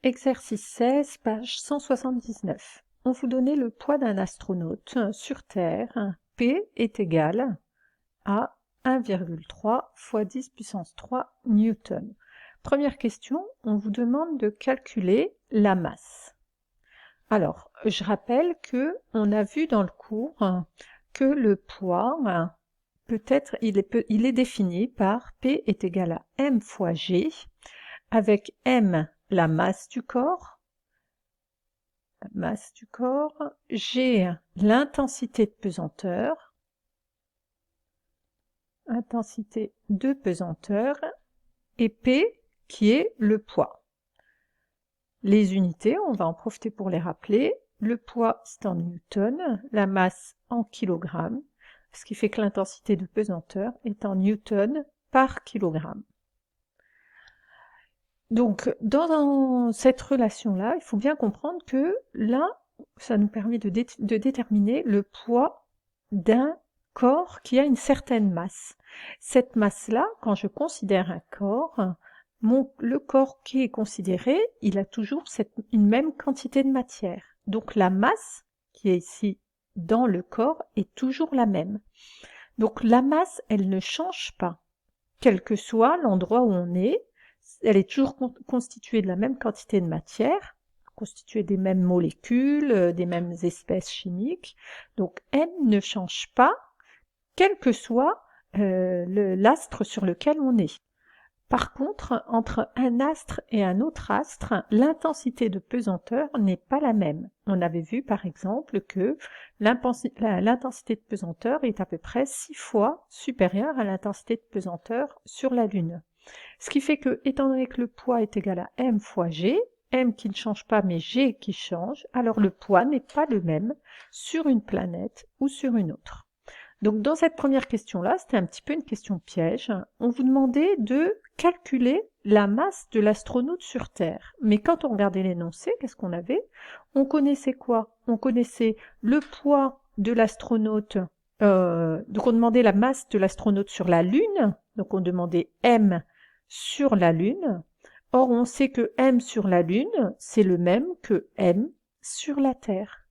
Exercice 16, page 179. On vous donnait le poids d'un astronaute sur Terre. P est égal à 1,3 fois 10 puissance 3 newtons. Première question, on vous demande de calculer la masse. Alors, je rappelle que on a vu dans le cours que le poids, il est défini par P est égal à m fois g, avec m la masse du corps, G l'intensité de pesanteur, et P qui est le poids. Les unités, on va en profiter pour les rappeler. Le poids c'est en newton, la masse en kilogrammes, ce qui fait que l'intensité de pesanteur est en newton par kilogramme. Donc, dans cette relation-là, il faut bien comprendre que là, ça nous permet de déterminer le poids d'un corps qui a une certaine masse. Cette masse-là, quand je considère un corps, le corps qui est considéré, il a toujours une même quantité de matière. Donc la masse, qui est ici dans le corps, est toujours la même. Donc la masse, elle ne change pas, quel que soit l'endroit où on est. Elle est toujours constituée de la même quantité de matière, constituée des mêmes molécules, des mêmes espèces chimiques. Donc M ne change pas, quel que soit l'astre sur lequel on est. Par contre, entre un astre et un autre astre, l'intensité de pesanteur n'est pas la même. On avait vu par exemple que l'intensité de pesanteur est à peu près 6 fois supérieure à l'intensité de pesanteur sur la Lune. Ce qui fait que, étant donné que le poids est égal à m fois g, m qui ne change pas mais g qui change, alors le poids n'est pas le même sur une planète ou sur une autre. Donc dans cette première question-là, c'était un petit peu une question piège. On vous demandait de calculer la masse de l'astronaute sur Terre. Mais quand on regardait l'énoncé, qu'est-ce qu'on avait? On connaissait quoi? On connaissait le poids de l'astronaute. Donc on demandait la masse de l'astronaute sur la Lune. Donc on demandait m sur la Lune. Or, on sait que m sur la Lune, c'est le même que m sur la Terre.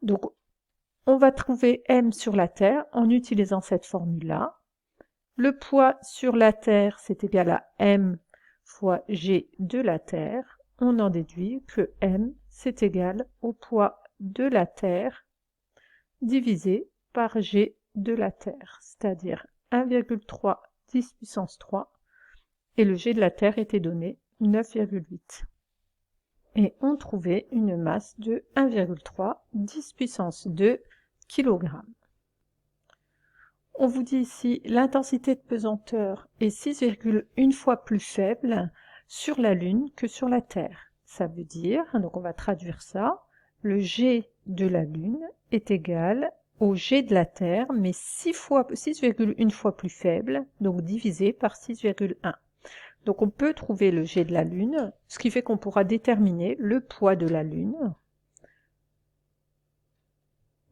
Donc, on va trouver m sur la Terre en utilisant cette formule-là. Le poids sur la Terre, c'est égal à m fois g de la Terre. On en déduit que m, c'est égal au poids de la Terre divisé par g de la Terre, c'est-à-dire 1,3 10 puissance 3. Et le G de la Terre était donné 9,8. Et on trouvait une masse de 1,3 10 puissance 2 kg. On vous dit ici l'intensité de pesanteur est 6,1 fois plus faible sur la Lune que sur la Terre. Ça veut dire, donc on va traduire ça, le G de la Lune est égal au G de la Terre, mais 6,1 fois plus faible, donc divisé par 6,1. Donc on peut trouver le G de la Lune, ce qui fait qu'on pourra déterminer le poids de la Lune.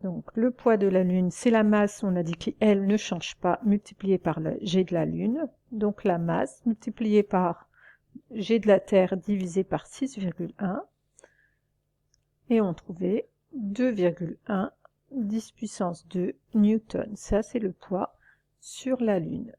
Donc le poids de la Lune, c'est la masse, on a dit qu'elle ne change pas, multipliée par le G de la Lune. Donc la masse multipliée par G de la Terre divisé par 6,1. Et on trouvait 2,1 10 puissance 2 newtons. Ça, c'est le poids sur la Lune.